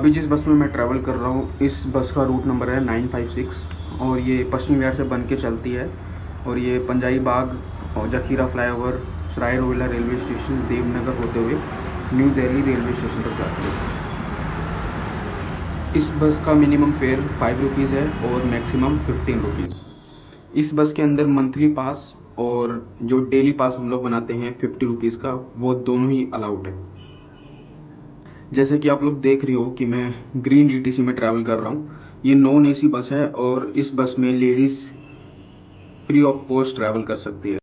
अभी जिस बस में मैं ट्रैवल कर रहा हूँ, इस बस का रूट नंबर है 956 और ये पश्चिम विहार से बन के चलती है और ये पंजाई बाग और जखीरा फ्लाईओवर, सराय रोहिला रेलवे स्टेशन, देवनगर होते हुए न्यू दिल्ली रेलवे स्टेशन तक जाती है। इस बस का मिनिमम फेयर 5 रुपीज़ है और मैक्सिमम 15 रुपीज़। इस बस के अंदर मंथली पास और जो डेली पास हम लोग बनाते हैं 50 रुपीज़ का, वो दोनों ही अलाउड है। जैसे कि आप लोग देख रहे हो कि मैं ग्रीन डीटीसी में ट्रैवल कर रहा हूँ। ये नॉन एसी बस है और इस बस में ladies free of cost travel कर सकती है।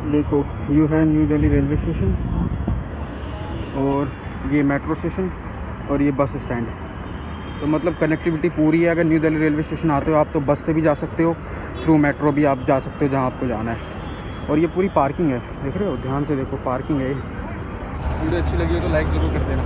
देखो यू है न्यू दिल्ली रेलवे स्टेशन, और ये मेट्रो स्टेशन, और ये बस स्टैंड। तो मतलब कनेक्टिविटी पूरी है। अगर न्यू दिल्ली रेलवे स्टेशन आते हो आप तो बस से भी जा सकते हो, थ्रू मेट्रो भी आप जा सकते हो जहाँ आपको जाना है। और ये पूरी पार्किंग है, देख रहे हो, ध्यान से देखो, पार्किंग है। वीडियो अच्छी लगी हो तो लाइक ज़रूर कर देना।